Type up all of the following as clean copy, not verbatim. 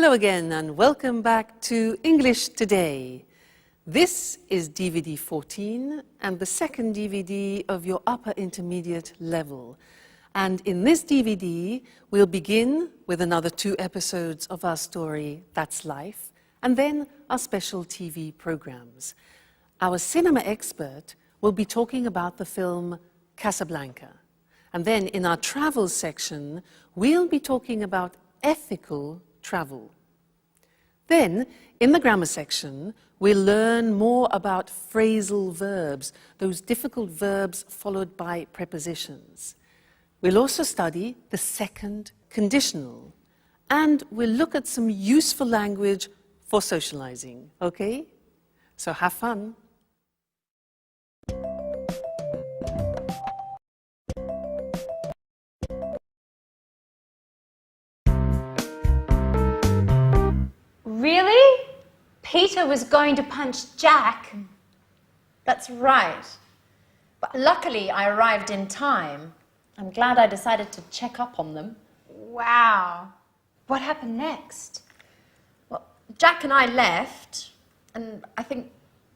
Hello again and welcome back to English Today. This is DVD 14 and the second DVD of your upper intermediate level. And in this DVD, we'll begin with another 2 episodes of our story, That's Life, and then our special TV programs. Our cinema expert will be talking about the film Casablanca. And then in our travel section, we'll be talking about ethical travel. Then, in the grammar section, we'll learn more about phrasal verbs, those difficult verbs followed by prepositions. We'll also study the second conditional, and we'll look at some useful language for socializing, okay? So have fun. Really? Peter was going to punch Jack? That's right. But luckily I arrived in time. I'm glad I decided to check up on them. Wow. What happened next? Well, Jack and I left, and I think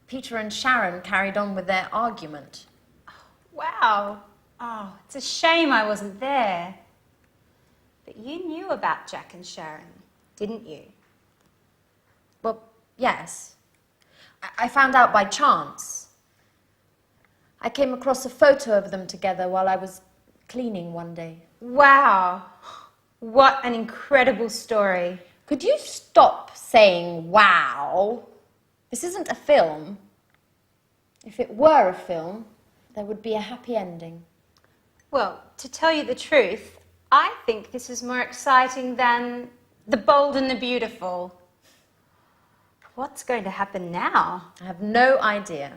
Peter and Sharon carried on with their argument. Wow. Oh, it's a shame I wasn't there. But you knew about Jack and Sharon, didn't you? Well, yes. I found out by chance. I came across a photo of them together while I was cleaning one day. Wow. What an incredible story. Could you stop saying wow? This isn't a film. If it were a film, there would be a happy ending. Well, to tell you the truth, I think this is more exciting than The Bold and the Beautiful. What's going to happen now? I have no idea.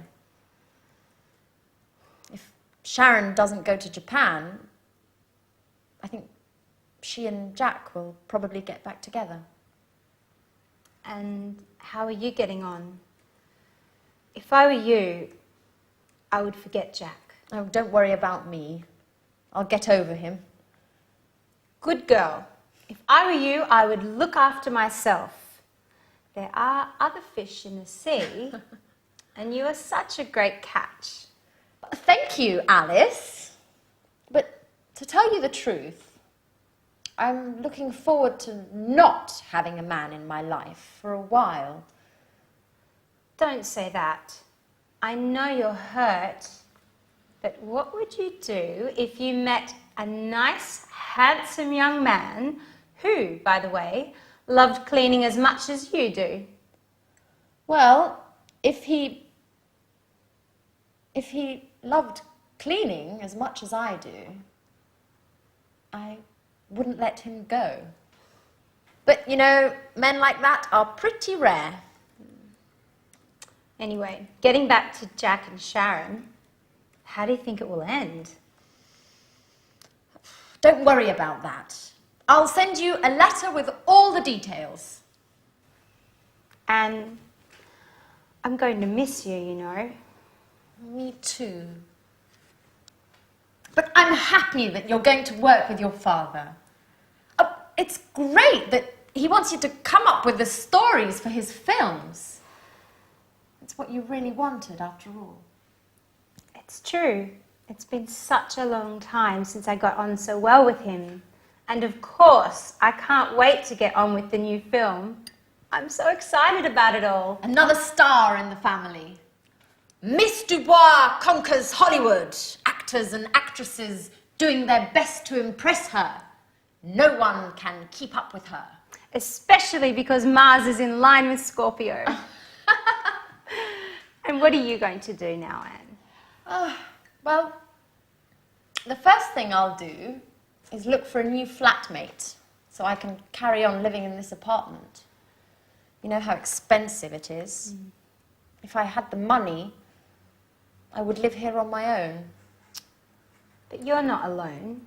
If Sharon doesn't go to Japan, I think she and Jack will probably get back together. And how are you getting on? If I were you, I would forget Jack. Oh, don't worry about me. I'll get over him. Good girl. If I were you, I would look after myself. There are other fish in the sea, and you are such a great catch. Thank you, Alice. But to tell you the truth, I'm looking forward to not having a man in my life for a while. Don't say that. I know you're hurt, but what would you do if you met a nice, handsome young man who, by the way, loved cleaning as much as you do? Well, if he loved cleaning as much as I do, I wouldn't let him go. But, you know, men like that are pretty rare. Anyway, getting back to Jack and Sharon, how do you think it will end? Don't worry about that. I'll send you a letter with all the details. And I'm going to miss you, you know. Me too. But I'm happy that you're going to work with your father. It's great that he wants you to come up with the stories for his films. It's what you really wanted, after all. It's true. It's been such a long time since I got on so well with him. And of course, I can't wait to get on with the new film. I'm so excited about it all. Another star in the family. Miss Dubois conquers Hollywood. Actors and actresses doing their best to impress her. No one can keep up with her. Especially because Mars is in line with Scorpio. And what are you going to do now, Anne? Well, the first thing I'll do is look for a new flatmate so I can carry on living in this apartment. You know how expensive it is. If I had the money, I would live here on my own. But you're not alone.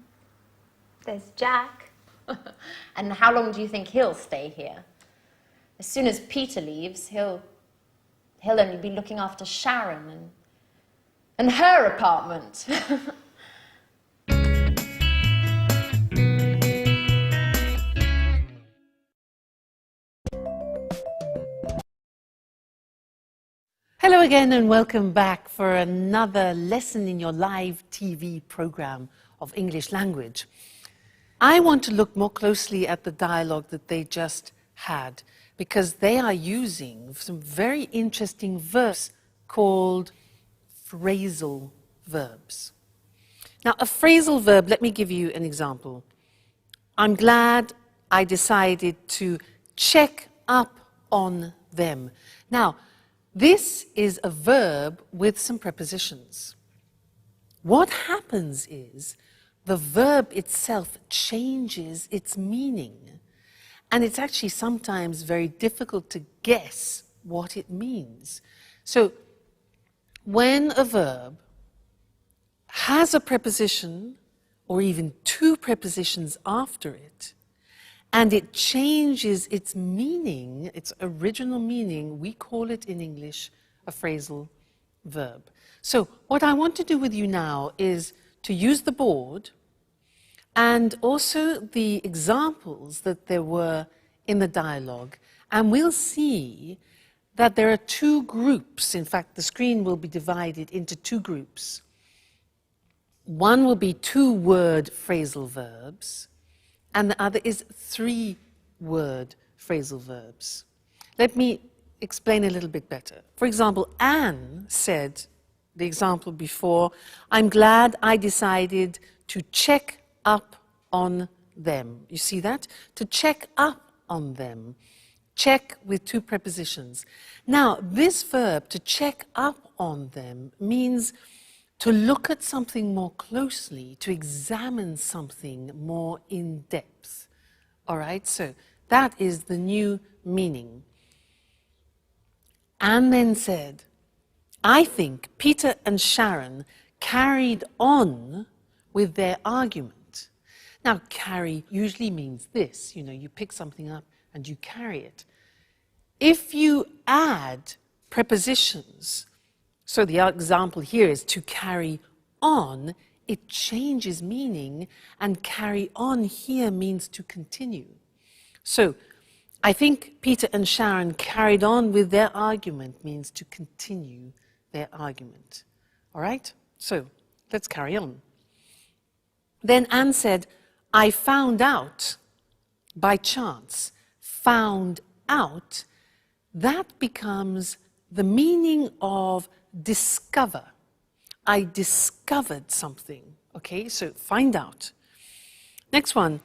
There's Jack. And how long do you think he'll stay here? As soon as Peter leaves, he'll only be looking after Sharon and her apartment. Hello again and welcome back for another lesson in your live TV program of English language. I want to look more closely at the dialogue that they just had because they are using some very interesting verbs called phrasal verbs. Now, a phrasal verb, let me give you an example. I'm glad I decided to check up on them. Now, this is a verb with some prepositions. What happens is the verb itself changes its meaning, and it's actually sometimes very difficult to guess what it means. So, when a verb has a preposition, or even two prepositions after it, and it changes its meaning, its original meaning, we call it in English a phrasal verb. So what I want to do with you now is to use the board and also the examples that there were in the dialogue, and we'll see that there are two groups. In fact, the screen will be divided into two groups. One will be two-word phrasal verbs, and the other is three-word phrasal verbs. Let me explain a little bit better. For example, Anne said, the example before, I'm glad I decided to check up on them. You see that? To check up on them. Check with two prepositions. Now, this verb, to check up on them, means to look at something more closely, to examine something more in depth. All right, so that is the new meaning. Anne then said, I think Peter and Sharon carried on with their argument. Now, carry usually means this, you pick something up and you carry it. If you add prepositions, so the example here is to carry on, it changes meaning, and carry on here means to continue. So, I think Peter and Sharon carried on with their argument means to continue their argument. All right? So, let's carry on. Then Anne said, I found out by chance. Found out, that becomes the meaning of discover. I discovered something. Okay, so find out. Next one.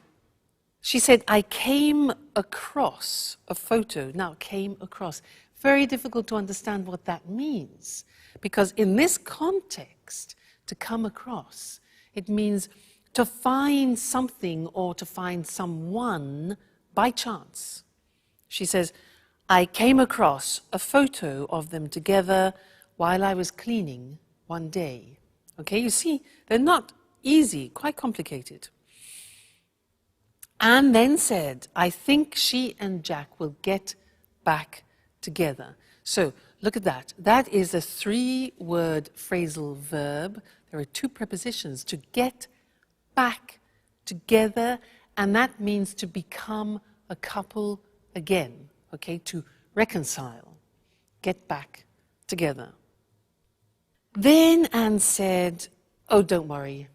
She said, I came across a photo. Now, came across. Very difficult to understand what that means. Because in this context, to come across, it means to find something or to find someone by chance. She says, I came across a photo of them together while I was cleaning one day. Okay, you see, they're not easy, quite complicated. Anne then said, I think she and Jack will get back together. So, look at that. That is a three-word phrasal verb. There are two prepositions, to get back together, and that means to become a couple again, okay, to reconcile, get back together. Then Anne said, oh, don't worry,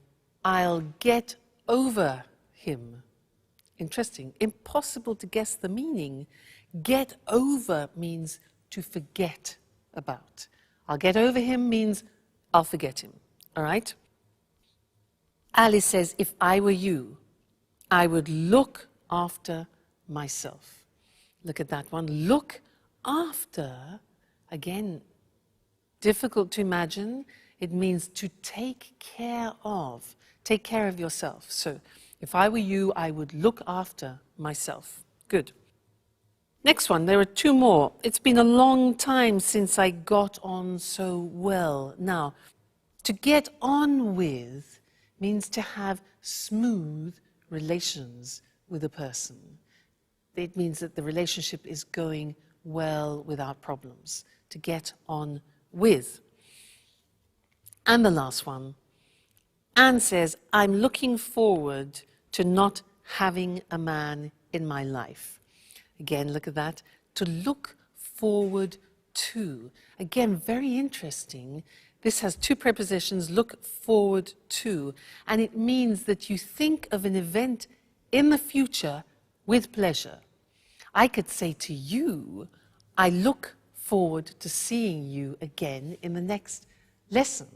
I'll get over him. Interesting. Impossible to guess the meaning. Get over means to forget about. I'll get over him means I'll forget him. All right? Alice says, if I were you, I would look after myself. Look at that one. Look after, again, difficult to imagine. It means to take care of. Take care of yourself. So, if I were you, I would look after myself. Good. Next one, there are two more. It's been a long time since I got on so well. Now, to get on with means to have smooth relations with a person. It means that the relationship is going well without problems. To get on with. And the last one, Anne says, I'm looking forward to not having a man in my life. Again, look at that. To look forward to. Again, very interesting. This has two prepositions, look forward to, and it means that you think of an event in the future with pleasure. I could say to you, I look forward to seeing you again in the next lesson.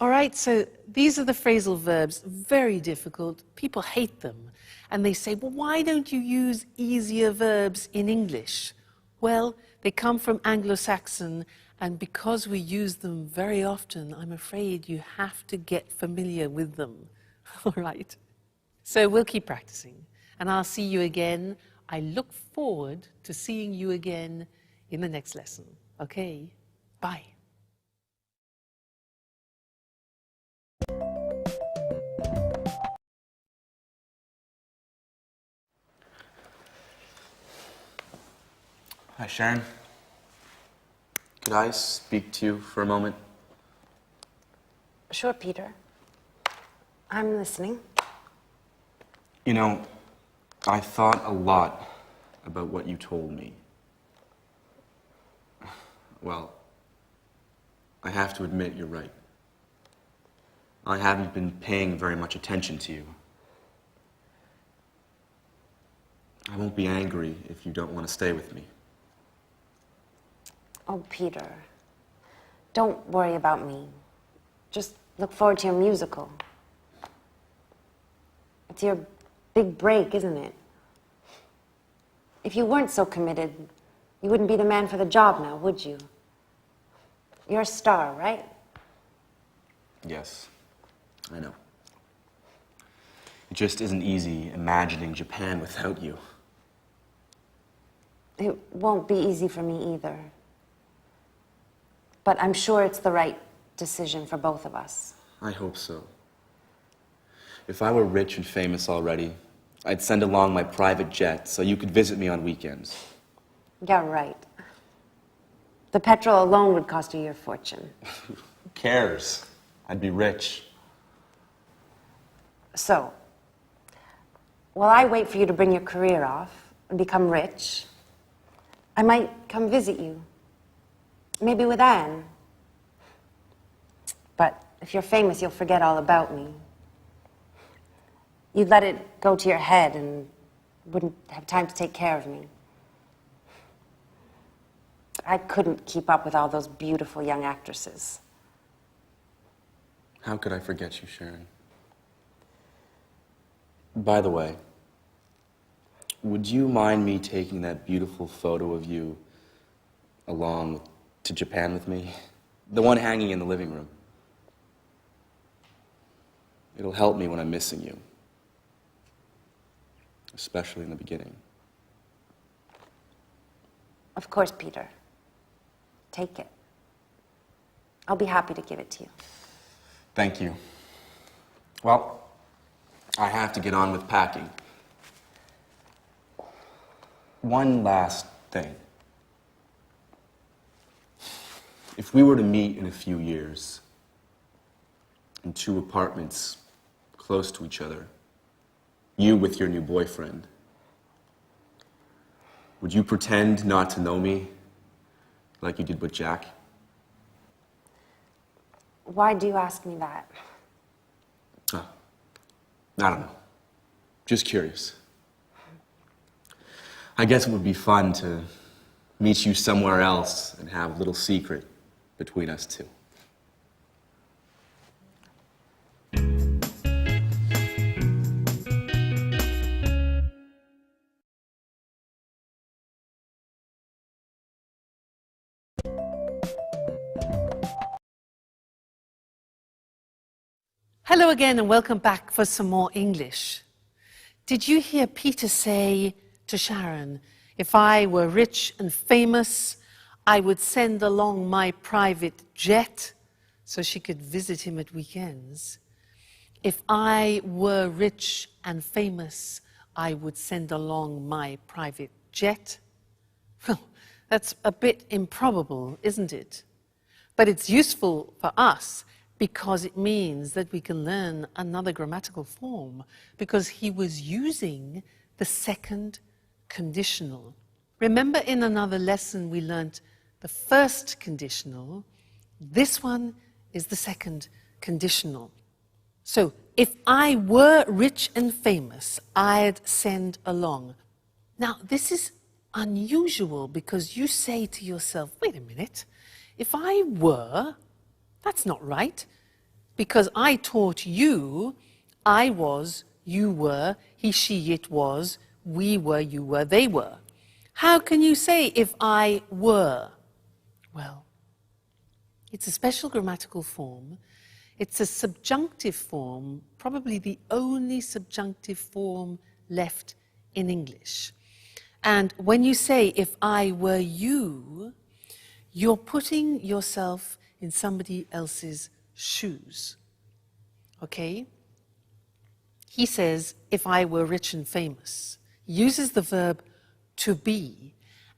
All right, so these are the phrasal verbs, very difficult. People hate them. And they say, well, why don't you use easier verbs in English? Well, they come from Anglo-Saxon, and because we use them very often, I'm afraid you have to get familiar with them. All right? So we'll keep practicing, and I'll see you again. I look forward to seeing you again in the next lesson. Okay? Bye. Hi, Sharon. Could I speak to you for a moment? Sure, Peter. I'm listening. You know, I thought a lot about what you told me. Well, I have to admit you're right. I haven't been paying very much attention to you. I won't be angry if you don't want to stay with me. Oh, Peter. Don't worry about me. Just look forward to your musical. It's your big break, isn't it? If you weren't so committed, you wouldn't be the man for the job now, would you? You're a star, right? Yes, I know. It just isn't easy imagining Japan without you. It won't be easy for me either. But I'm sure it's the right decision for both of us. I hope so. If I were rich and famous already, I'd send along my private jet so you could visit me on weekends. Yeah, right. The petrol alone would cost you your fortune. Who cares? I'd be rich. So, while I wait for you to bring your career off and become rich, I might come visit you. Maybe with Anne. But if you're famous, you'll forget all about me. You'd let it go to your head and wouldn't have time to take care of me. I couldn't keep up with all those beautiful young actresses. How could I forget you, Sharon? By the way, would you mind me taking that beautiful photo of you along to Japan with me? The one hanging in the living room. It'll help me when I'm missing you. Especially in the beginning. Of course, Peter. Take it. I'll be happy to give it to you. Thank you. Well, I have to get on with packing. One last thing. If we were to meet in a few years, in two apartments close to each other, you with your new boyfriend, would you pretend not to know me like you did with Jack? Why do you ask me that? Oh, I don't know. Just curious. I guess it would be fun to meet you somewhere else and have a little secret between us two. Hello again and welcome back for some more English. Did you hear Peter say to Sharon, if I were rich and famous, I would send along my private jet so she could visit him at weekends? If I were rich and famous, I would send along my private jet? Well, that's a bit improbable, isn't it? But it's useful for us because it means that we can learn another grammatical form, because he was using the second conditional. Remember in another lesson we learnt the first conditional. This one is the second conditional. So, if I were rich and famous, I'd send along. Now, this is unusual because you say to yourself, wait a minute, if I were, that's not right, because I taught you, I was, you were, he, she, it was, we were, you were, they were. How can you say if I were? Well, it's a special grammatical form. It's a subjunctive form, probably the only subjunctive form left in English. And when you say, if I were you, you're putting yourself in somebody else's shoes. Okay? He says, if I were rich and famous. He uses the verb to be,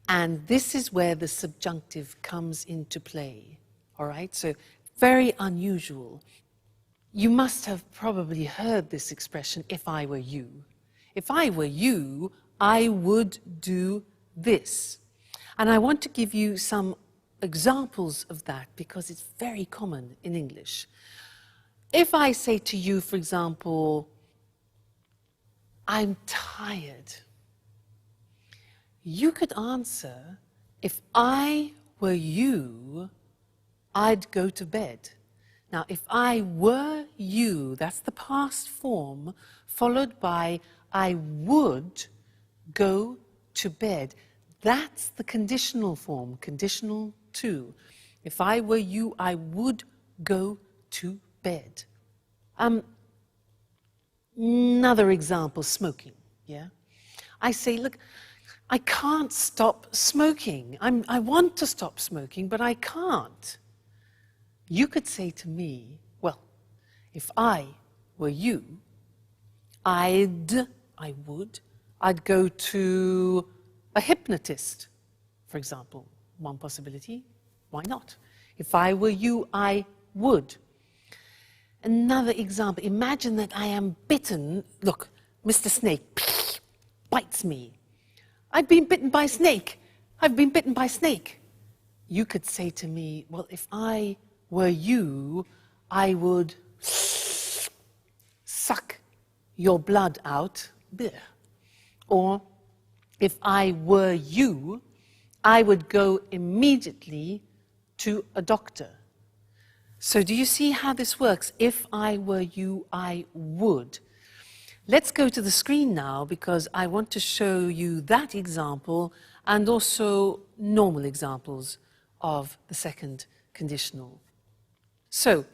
and this is where the subjunctive comes into play. All right? So, very unusual. You must have probably heard this expression, if I were you. If I were you, I would do this. And I want to give you some examples of that because it's very common in English. If I say to you, for example, I'm tired, you could answer, if I were you, I'd go to bed. Now, if I were you, that's the past form, followed by I would go to bed. That's the conditional form, conditional to. If I were you, I would go to bed. Another example, smoking, yeah? I say, look, I can't stop smoking. I want to stop smoking, but I can't. You could say to me, well, if I were you, I'd go to a hypnotist, for example. One possibility, why not? If I were you, I would. Another example, imagine that I am bitten. Look, Mr. Snake bites me. I've been bitten by a snake. I've been bitten by a snake. You could say to me, well, if I were you, I would suck your blood out. Blech. Or, if I were you, I would go immediately to a doctor. So do you see how this works? If I were you, I would. Let's go to the screen now because I want to show you that example and also normal examples of the second conditional. So,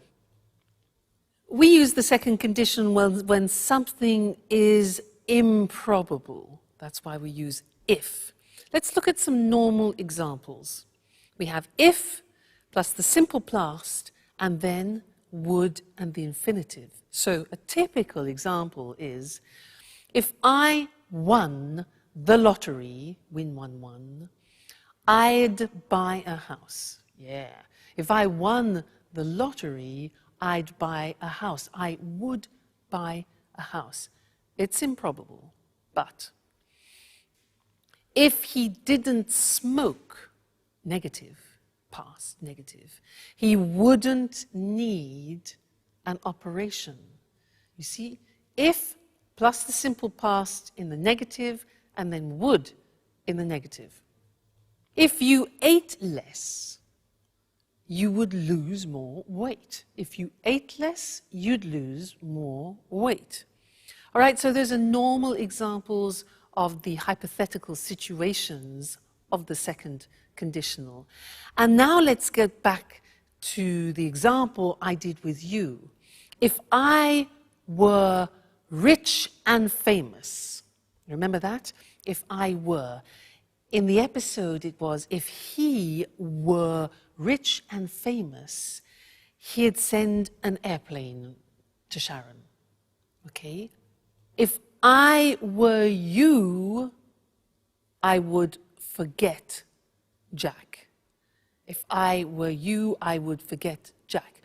we use the second conditional when something is improbable. That's why we use if. Let's look at some normal examples. We have if plus the simple past and then would and the infinitive. So a typical example is, if I won the lottery, win 1-1, I'd buy a house. Yeah. If I won the lottery, I'd buy a house. I would buy a house. It's improbable, but if he didn't smoke, negative, past, negative, he wouldn't need an operation. You see, if plus the simple past in the negative and then would in the negative. If you ate less, you would lose more weight. If you ate less, you'd lose more weight. All right, so those are normal examples of the hypothetical situations of the second conditional. And now let's get back to the example I did with you. If I were rich and famous, remember that? If I were. In the episode it was, if he were rich and famous, he'd send an airplane to Sharon. Okay? If I were you, I would forget Jack. If I were you, I would forget Jack.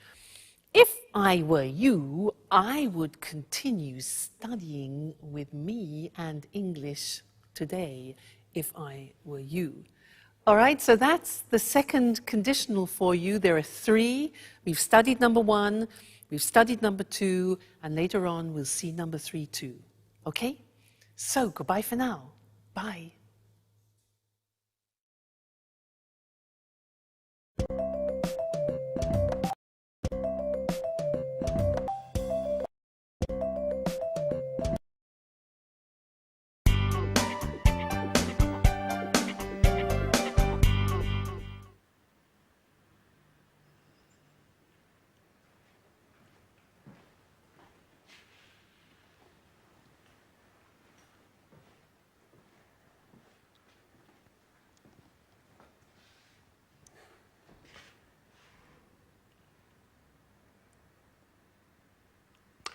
If I were you, I would continue studying with me and English today, if I were you. All right, so that's the second conditional for you. There are three. We've studied number one, we've studied number two, and later on we'll see number three too. Okay? So goodbye for now. Bye.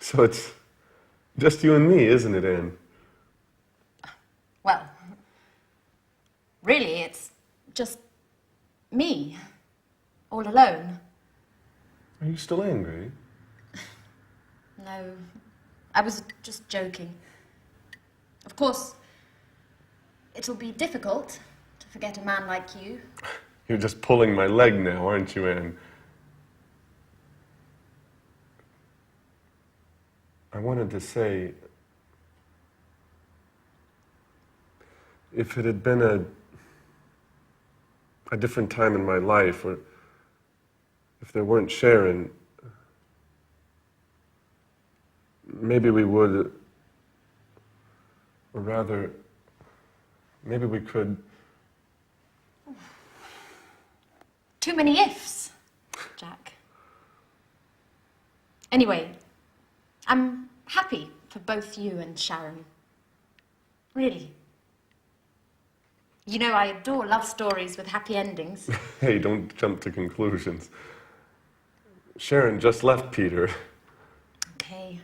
So it's just you and me, isn't it, Anne? Well, really, it's just me, all alone. Are you still angry? No, I was just joking. Of course, it'll be difficult to forget a man like you. You're just pulling my leg now, aren't you, Anne? I wanted to say, if it had been a different time in my life, or if there weren't Sharon, maybe we would, or rather, maybe we could. Too many ifs, Jack. Anyway, I'm happy for both you and Sharon. Really. You know, I adore love stories with happy endings. Hey, don't jump to conclusions. Sharon just left Peter. Okay.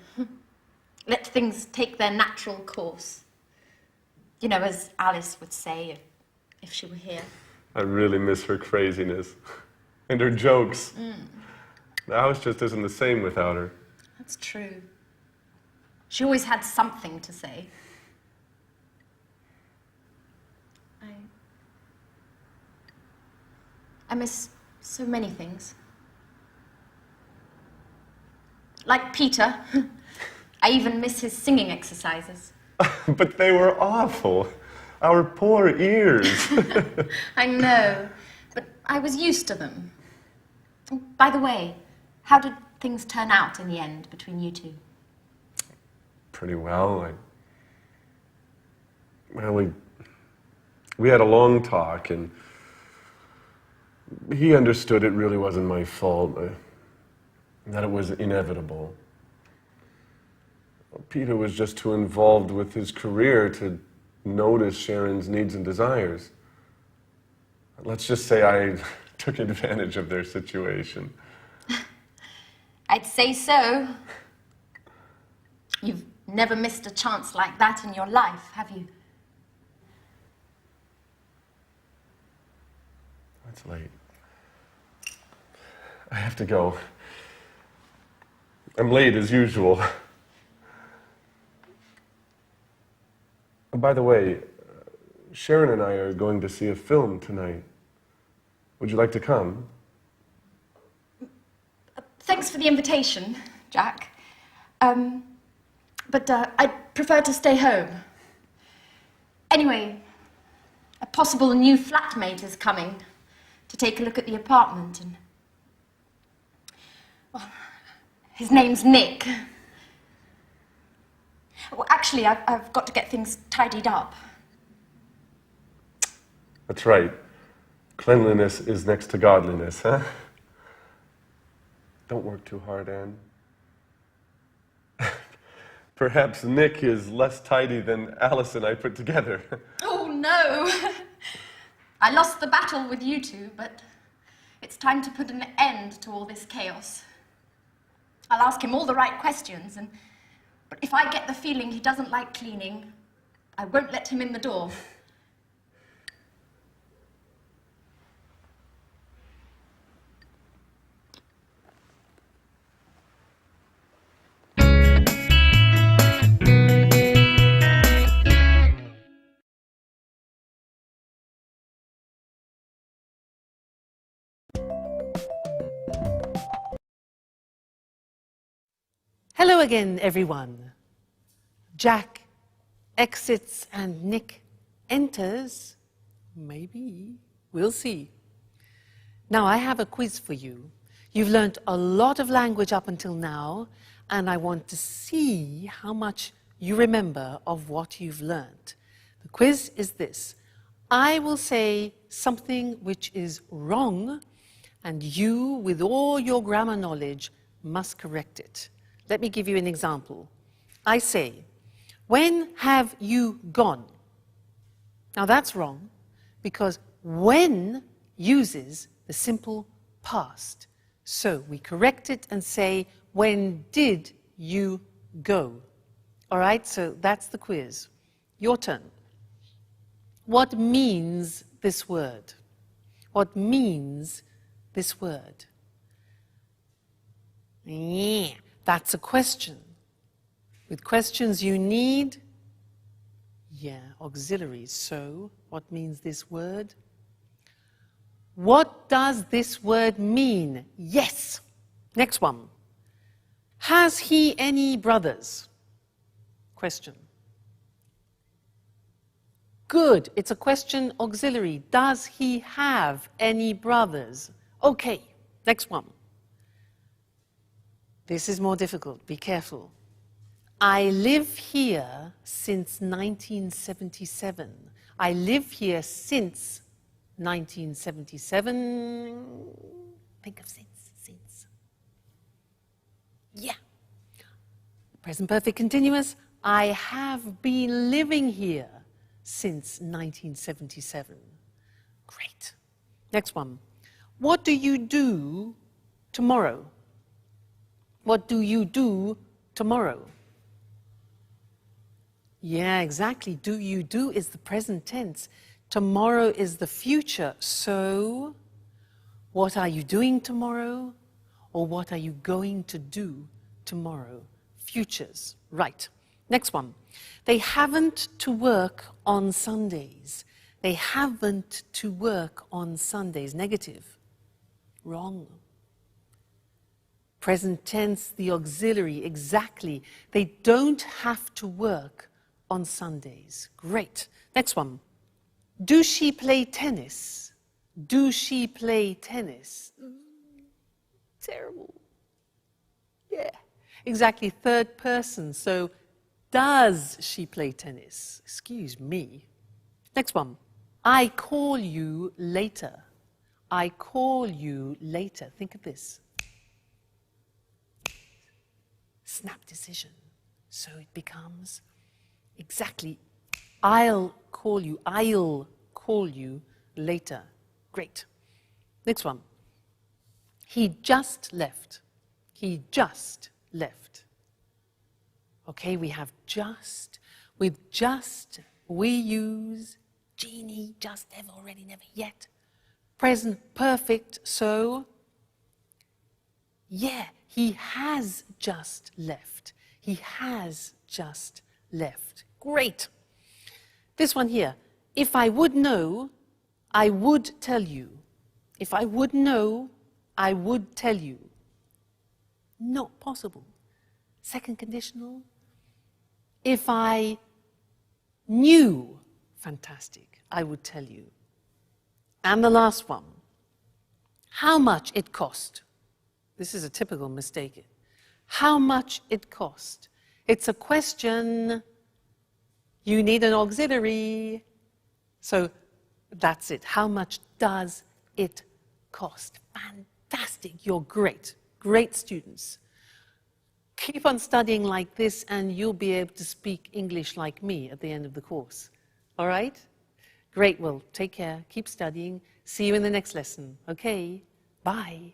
Let things take their natural course. You know, as Alice would say if she were here. I really miss her craziness and her jokes. The house just isn't the same without her. That's true. She always had something to say. I miss so many things. Like Peter, I even miss his singing exercises. But they were awful. Our poor ears. I know, but I was used to them. By the way, how did things turn out in the end between you two? Pretty well. Well, we had a long talk, and he understood it really wasn't my fault, that it was inevitable. Peter was just too involved with his career to notice Sharon's needs and desires. Let's just say I took advantage of their situation. I'd say so. You've never missed a chance like that in your life, have you? It's late. I have to go. I'm late as usual. By the way, Sharon and I are going to see a film tonight. Would you like to come? Thanks for the invitation, Jack. But I'd prefer to stay home. Anyway, a possible new flatmate is coming to take a look at the apartment, and well, his name's Nick. Well, actually, I've got to get things tidied up. That's right. Cleanliness is next to godliness, huh? Don't work too hard, Anne. Perhaps Nick is less tidy than Alice and I put together. Oh, no! I lost the battle with you two, but it's time to put an end to all this chaos. I'll ask him all the right questions, but if I get the feeling he doesn't like cleaning, I won't let him in the door. Hello again, everyone. Jack exits and Nick enters. Maybe. We'll see. Now, I have a quiz for you. You've learned a lot of language up until now, and I want to see how much you remember of what you've learned. The quiz is this. I will say something which is wrong, and you, with all your grammar knowledge, must correct it. Let me give you an example. I say, when have you gone? Now that's wrong, because when uses the simple past. So we correct it and say, when did you go? All right, so that's the quiz. Your turn. What means this word? What means this word? Yeah, that's a question. With questions you need, auxiliaries. So, what means this word? What does this word mean? Yes. Next one. Has he any brothers? Question. Good. It's a question auxiliary. Does he have any brothers? Okay. Next one. This is more difficult. Be careful. I live here since 1977. I live here since 1977. Think of since. Yeah. Present perfect continuous. I have been living here since 1977. Great. Next one. What do you do tomorrow? What do you do tomorrow? Yeah, exactly. Do you do is the present tense. Tomorrow is the future. So, what are you doing tomorrow? Or what are you going to do tomorrow? Futures. Right. Next one. They haven't to work on Sundays. They haven't to work on Sundays. Negative. Wrong. Present tense, the auxiliary. Exactly. They don't have to work on Sundays. Great. Next one. Do she play tennis? Do she play tennis? Terrible. Yeah. Exactly. Third person. So, does she play tennis? Excuse me. Next one. I call you later. I call you later. Think of this. Snap decision. So it becomes exactly, I'll call you later. Great. Next one. He just left. He just left. Okay, we have just. With just, we use genie, just, ever, already, never, yet. Present perfect, so, yeah, he has just left. He has just left. Great. This one here. If I would know, I would tell you. If I would know, I would tell you. Not possible. Second conditional. If I knew, fantastic, I would tell you. And the last one. How much it cost. This is a typical mistake. How much it cost. It's a question. You need an auxiliary. So that's it. How much does it cost? Fantastic. You're great. Great students. Keep on studying like this and you'll be able to speak English like me at the end of the course. All right? Great. Well, take care. Keep studying. See you in the next lesson. Okay? Bye.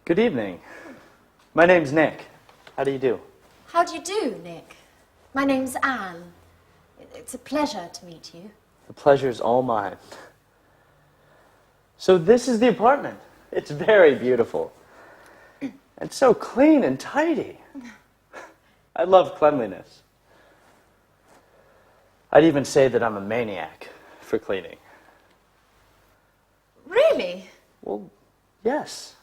Good evening. My name's Nick. How do you do? How do you do, Nick? My name's Anne. It's a pleasure to meet you. The pleasure's all mine. So this is the apartment. It's very beautiful. It's so clean and tidy. I love cleanliness. I'd even say that I'm a maniac for cleaning. Really? Well, yes.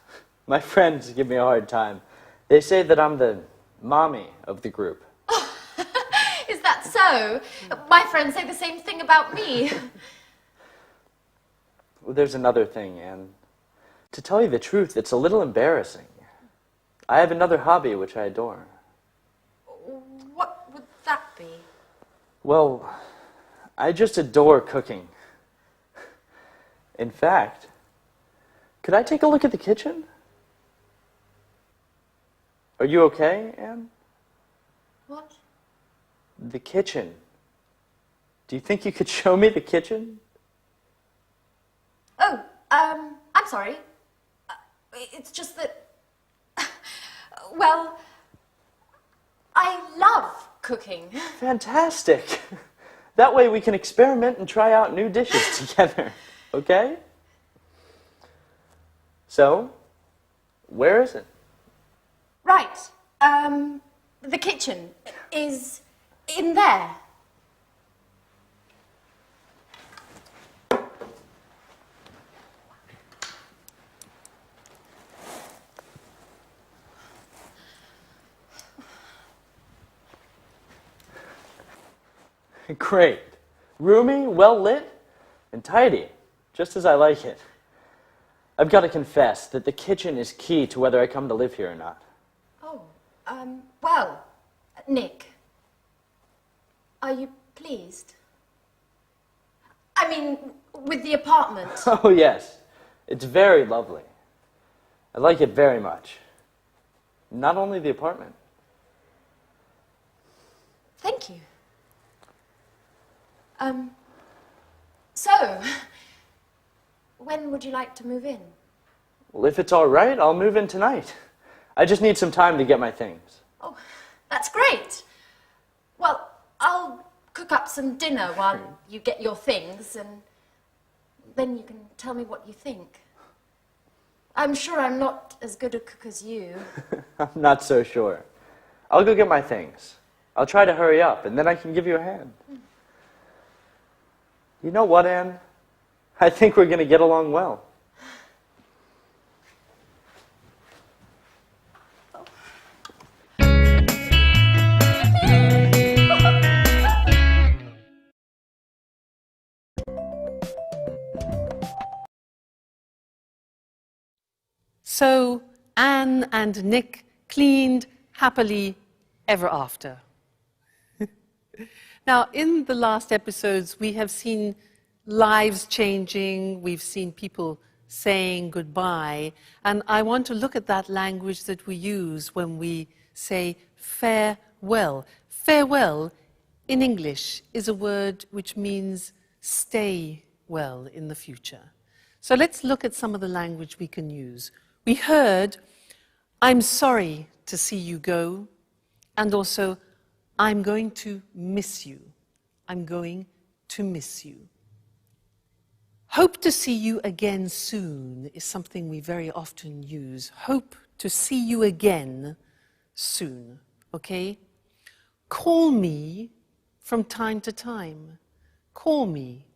My friends give me a hard time. They say that I'm the mommy of the group. Is that so? My friends say the same thing about me. Well, there's another thing, Anne. To tell you the truth, it's a little embarrassing. I have another hobby which I adore. What would that be? Well, I just adore cooking. In fact, could I take a look at the kitchen? Are you okay, Anne? What? The kitchen. Do you think you could show me the kitchen? Oh, I'm sorry. It's just that, well, I love cooking. Fantastic. That way we can experiment and try out new dishes together, okay? So, where is it? Right. The kitchen is in there. Great. Roomy, well lit, and tidy, just as I like it. I've got to confess that the kitchen is key to whether I come to live here or not. Oh, well, Nick, are you pleased? I mean, with the apartment. Oh, yes. It's very lovely. I like it very much. Not only the apartment. Thank you. So, when would you like to move in? Well, if it's all right, I'll move in tonight. I just need some time to get my things. Oh, that's great. Well, I'll cook up some dinner while you get your things, and then you can tell me what you think. I'm sure I'm not as good a cook as you. I'm not so sure. I'll go get my things. I'll try to hurry up, and then I can give you a hand. You know what, Anne? I think we're going to get along well. So Anne and Nick cleaned happily ever after. Now, in the last episodes, we have seen lives changing, we've seen people saying goodbye, and I want to look at that language that we use when we say farewell. Farewell in English is a word which means stay well in the future. So let's look at some of the language we can use. We heard, I'm sorry to see you go, and also, I'm going to miss you. I'm going to miss you. Hope to see you again soon is something we very often use. Hope to see you again soon, okay? Call me from time to time. Call me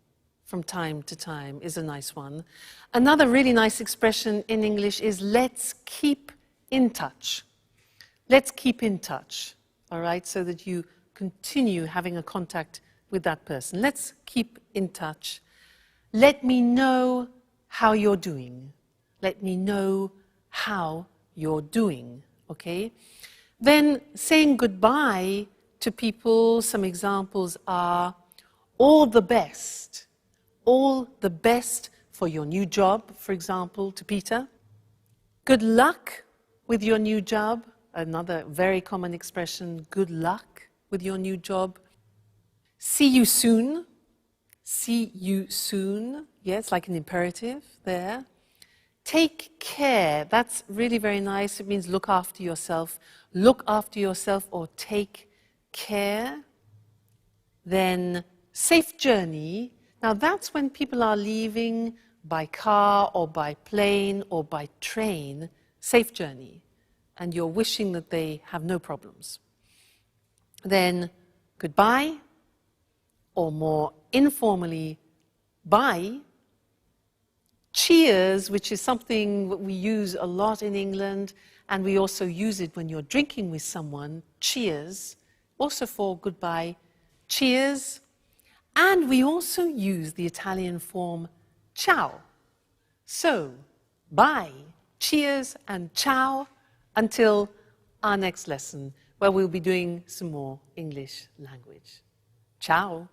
from time to time is a nice one. Another really nice expression in English is let's keep in touch. Let's keep in touch, all right, so that you continue having a contact with that person. Let's keep in touch. Let me know how you're doing. Let me know how you're doing, okay? Then saying goodbye to people, some examples are all the best. All the best for your new job, for example, to Peter. Good luck with your new job. Another very common expression, good luck with your new job. See you soon. See you soon. Yeah, it's like an imperative there. Take care. That's really very nice. It means look after yourself. Look after yourself or take care. Then safe journey. Now that's when people are leaving by car or by plane or by train. Safe journey. And you're wishing that they have no problems. Then goodbye, or more informally, bye. Cheers, which is something that we use a lot in England, and we also use it when you're drinking with someone. Cheers, also for goodbye. Cheers. And we also use the Italian form ciao. So, bye, cheers, and ciao until our next lesson, where we'll be doing some more English language. Ciao.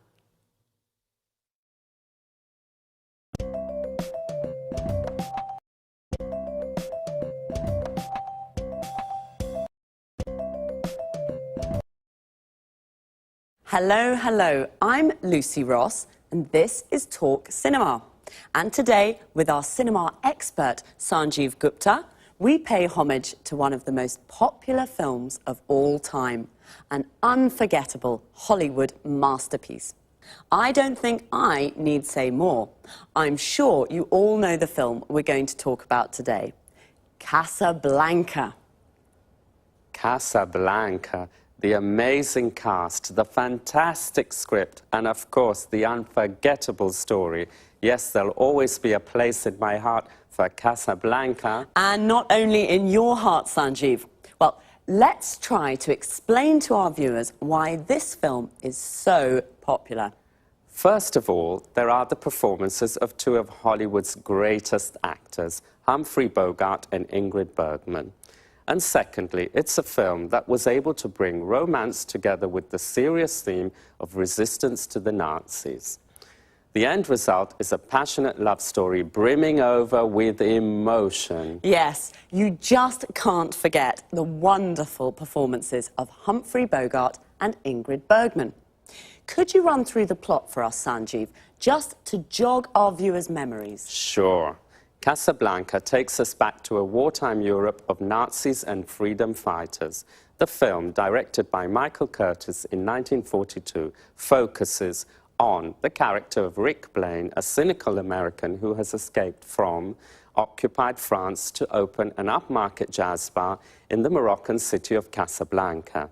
Hello, hello. I'm Lucy Ross, and this is Talk Cinema. And today, with our cinema expert, Sanjeev Gupta, we pay homage to one of the most popular films of all time, an unforgettable Hollywood masterpiece. I don't think I need say more. I'm sure you all know the film we're going to talk about today, Casablanca. Casablanca, the amazing cast, the fantastic script, and of course, the unforgettable story. Yes, there'll always be a place in my heart for Casablanca. And not only in your heart, Sanjeev. Well, let's try to explain to our viewers why this film is so popular. First of all, there are the performances of two of Hollywood's greatest actors, Humphrey Bogart and Ingrid Bergman. And secondly, it's a film that was able to bring romance together with the serious theme of resistance to the Nazis. The end result is a passionate love story brimming over with emotion. Yes, you just can't forget the wonderful performances of Humphrey Bogart and Ingrid Bergman. Could you run through the plot for us, Sanjeev, just to jog our viewers' memories? Sure. Casablanca takes us back to a wartime Europe of Nazis and freedom fighters. The film, directed by Michael Curtis in 1942, focuses on the character of Rick Blaine, a cynical American who has escaped from occupied France to open an upmarket jazz bar in the Moroccan city of Casablanca.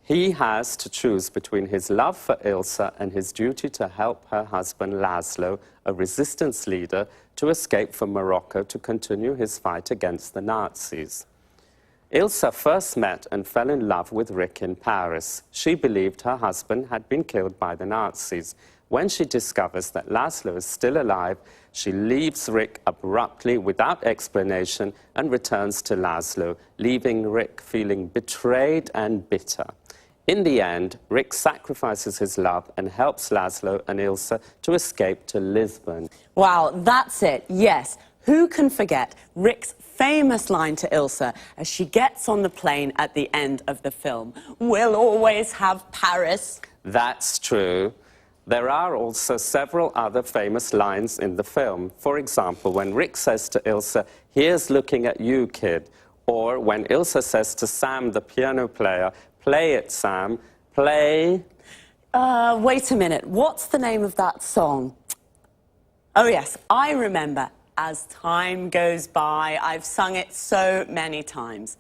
He has to choose between his love for Ilsa and his duty to help her husband Laszlo, a resistance leader, to escape from Morocco to continue his fight against the Nazis. Ilsa first met and fell in love with Rick in Paris. She believed her husband had been killed by the Nazis. When she discovers that Laszlo is still alive, she leaves Rick abruptly without explanation and returns to Laszlo, leaving Rick feeling betrayed and bitter. In the end, Rick sacrifices his love and helps Laszlo and Ilsa to escape to Lisbon. Wow, that's it, yes. Who can forget Rick's famous line to Ilsa as she gets on the plane at the end of the film? We'll always have Paris. That's true. There are also several other famous lines in the film. For example, when Rick says to Ilsa, "Here's looking at you, kid." Or when Ilsa says to Sam, the piano player, "Play it, Sam, play." Wait a minute, what's the name of that song? Oh yes, I remember. As time goes by, I've sung it so many times.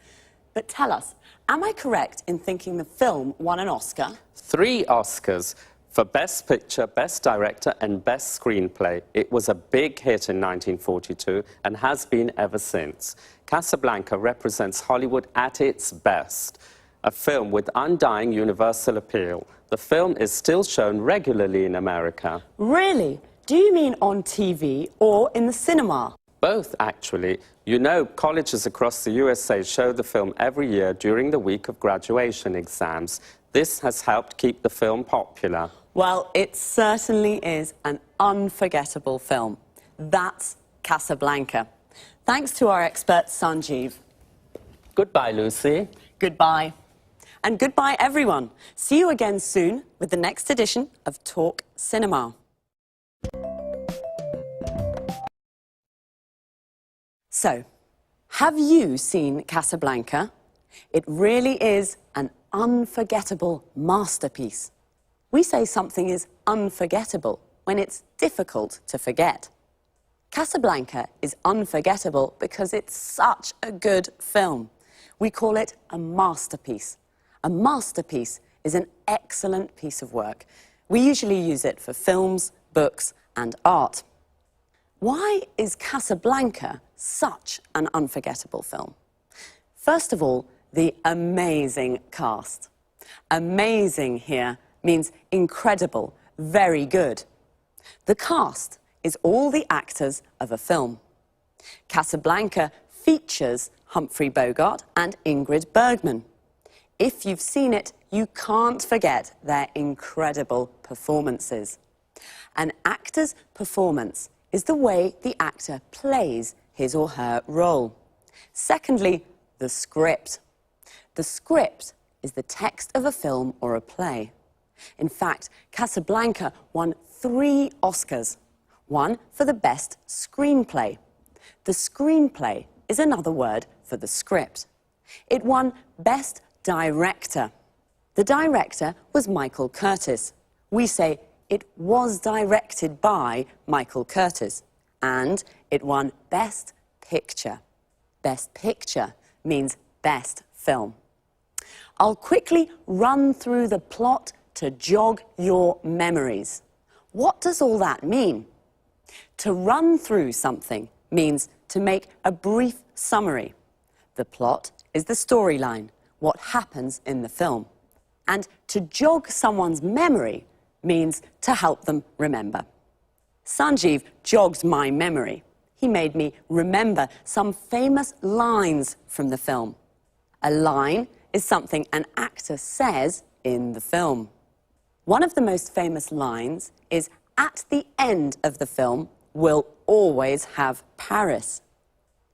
But tell us, am I correct in thinking the film won an Oscar? 3 Oscars for Best Picture, Best Director, and Best Screenplay. It was a big hit in 1942 and has been ever since. Casablanca represents Hollywood at its best. A film with undying universal appeal. The film is still shown regularly in America. Really? Do you mean on TV or in the cinema? Both, actually. You know, colleges across the USA show the film every year during the week of graduation exams. This has helped keep the film popular. Well, it certainly is an unforgettable film. That's Casablanca. Thanks to our expert, Sanjeev. Goodbye, Lucy. Goodbye. And goodbye, everyone. See you again soon with the next edition of Talk Cinema. So, have you seen Casablanca? It really is an unforgettable masterpiece. We say something is unforgettable when it's difficult to forget. Casablanca is unforgettable because it's such a good film. We call it a masterpiece. A masterpiece is an excellent piece of work We usually use it for films, books, and art. Why is Casablanca such an unforgettable film? First of all, the amazing cast. Amazing here means incredible, very good. The cast is all the actors of a film. Casablanca features Humphrey Bogart and Ingrid Bergman. If you've seen it, you can't forget their incredible performances. An actor's performance is the way the actor plays his or her role. Secondly, the script. The script is the text of a film or a play. In fact, Casablanca won 3 Oscars, one for the best screenplay. The screenplay is another word for the script. It won Best Director. The director was Michael Curtiz. We say it was directed by Michael Curtiz. And it won Best Picture. Best Picture means best film. I'll quickly run through the plot to jog your memories. What does all that mean? To run through something means to make a brief summary. The plot is the storyline, what happens in the film. And to jog someone's memory means to help them remember. Sanjeev jogged my memory. He made me remember some famous lines from the film. A line is something an actor says in the film. One of the most famous lines is, "At the end of the film, we'll always have Paris."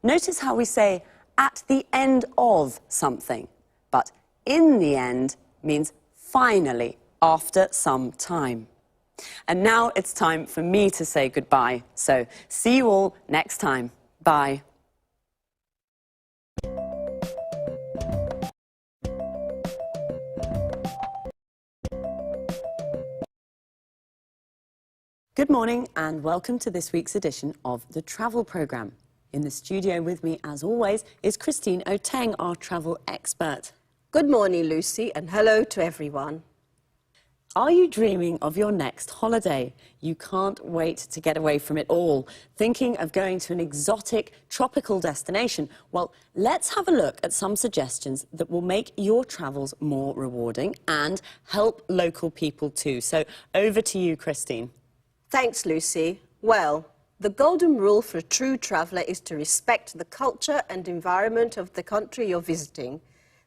Notice how we say, "at the end of something," but "in the end" means finally, after some time. And now it's time for me to say goodbye. So see you all next time. Bye. Good morning and welcome to this week's edition of the Travel Programme. In the studio with me, as always, is Christine Oteng, our travel expert. Good morning, Lucy, and hello to everyone. Are you dreaming of your next holiday? You can't wait to get away from it all. Thinking of going to an exotic, tropical destination? Well, let's have a look at some suggestions that will make your travels more rewarding and help local people too. So over to you, Christine. Thanks, Lucy. Well, the golden rule for a true traveller is to respect the culture and environment of the country you're visiting.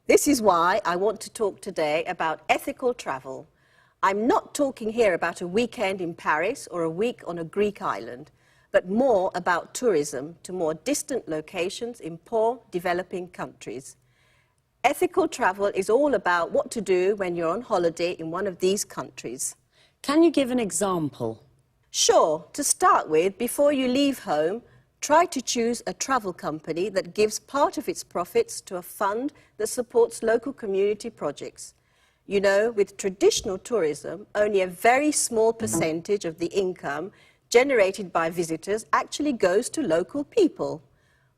This is why I want to talk today about ethical travel. I'm not talking here about a weekend in Paris or a week on a Greek island, but more about tourism to more distant locations in poor, developing countries. Ethical travel is all about what to do when you're on holiday in one of these countries. Can you give an example? Sure. To start with, before you leave home, try to choose a travel company that gives part of its profits to a fund that supports local community projects. You know, with traditional tourism, only a very small percentage of the income generated by visitors actually goes to local people.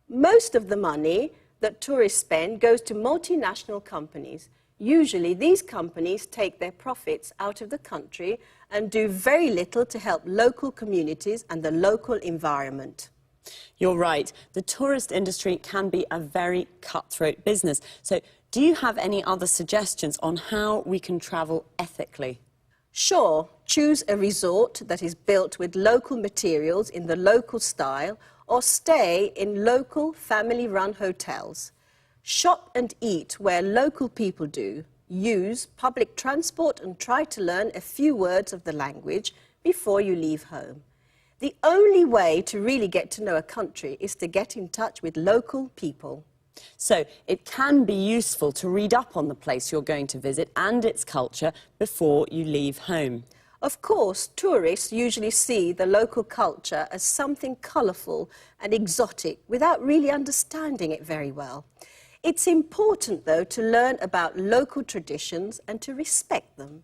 Most of the money that tourists spend goes to multinational companies. Usually, these companies take their profits out of the country and do very little to help local communities and the local environment. You're right. The tourist industry can be a very cutthroat business. So do you have any other suggestions on how we can travel ethically? Sure. Choose a resort that is built with local materials in the local style, or stay in local family-run hotels. Shop and eat where local people do. Use public transport and try to learn a few words of the language before you leave home. The only way to really get to know a country is to get in touch with local people. So it can be useful to read up on the place you're going to visit and its culture before you leave home. Of course, tourists usually see the local culture as something colourful and exotic without really understanding it very well. It's important, though, to learn about local traditions and to respect them.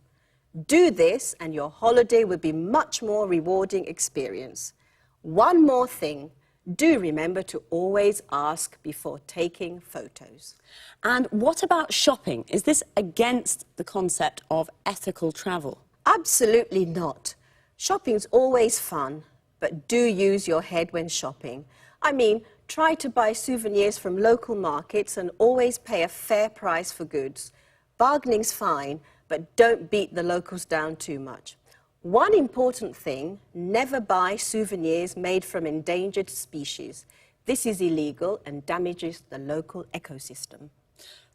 Do this and your holiday will be much more rewarding experience. One more thing. Do remember to always ask before taking photos. And what about shopping? Is this against the concept of ethical travel? Absolutely not. Shopping's always fun, but do use your head when shopping. I mean, try to buy souvenirs from local markets and always pay a fair price for goods. Bargaining's fine, but don't beat the locals down too much. One important thing, never buy souvenirs made from endangered species. This is illegal and damages the local ecosystem.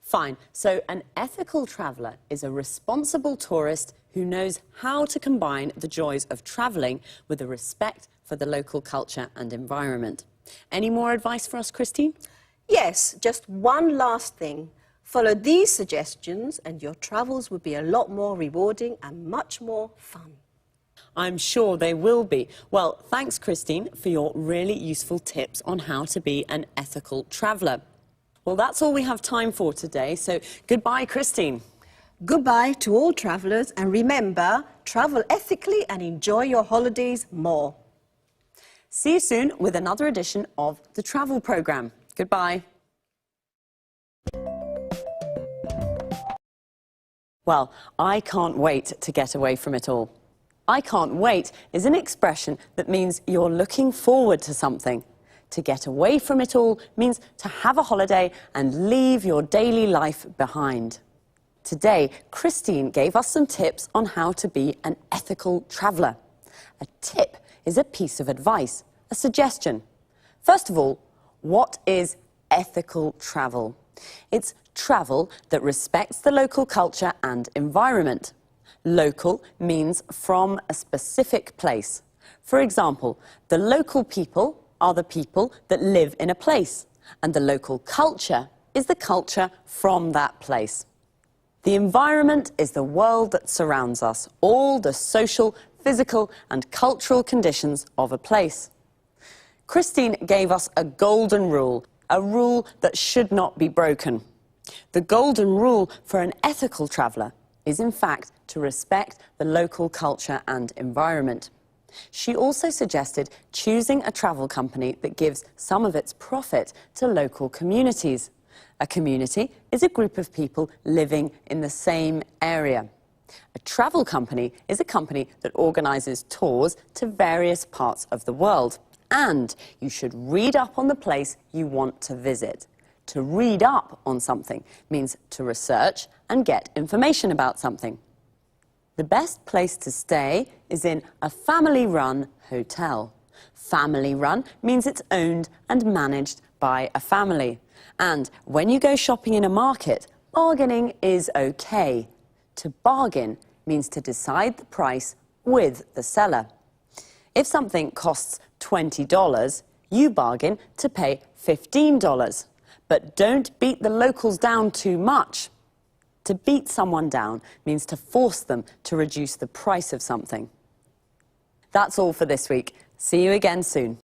Fine. So an ethical traveller is a responsible tourist who knows how to combine the joys of travelling with a respect for the local culture and environment. Any more advice for us, Christine? Yes, just one last thing. Follow these suggestions and your travels will be a lot more rewarding and much more fun. I'm sure they will be. Well, thanks, Christine, for your really useful tips on how to be an ethical traveller. Well, that's all we have time for today, so goodbye, Christine. Goodbye to all travellers, and remember, travel ethically and enjoy your holidays more. See you soon with another edition of the Travel Programme. Goodbye. Well, I can't wait to get away from it all. I can't wait is an expression that means you're looking forward to something. To get away from it all means to have a holiday and leave your daily life behind. Today, Christine gave us some tips on how to be an ethical traveller. A tip is a piece of advice, a suggestion. First of all, what is ethical travel? It's travel that respects the local culture and environment. Local means from a specific place. For example, the local people are the people that live in a place, and the local culture is the culture from that place. The environment is the world that surrounds us, all the social, physical and cultural conditions of a place. Christine gave us a golden rule, a rule that should not be broken. The golden rule for an ethical traveller is, in fact, to respect the local culture and environment. She also suggested choosing a travel company that gives some of its profit to local communities. A community is a group of people living in the same area. A travel company is a company that organises tours to various parts of the world. And you should read up on the place you want to visit. To read up on something means to research and get information about something. The best place to stay is in a family-run hotel. Family-run means it's owned and managed by a family. And when you go shopping in a market, bargaining is okay. To bargain means to decide the price with the seller. If something costs $20, you bargain to pay $15. But don't beat the locals down too much. To beat someone down means to force them to reduce the price of something. That's all for this week. See you again soon.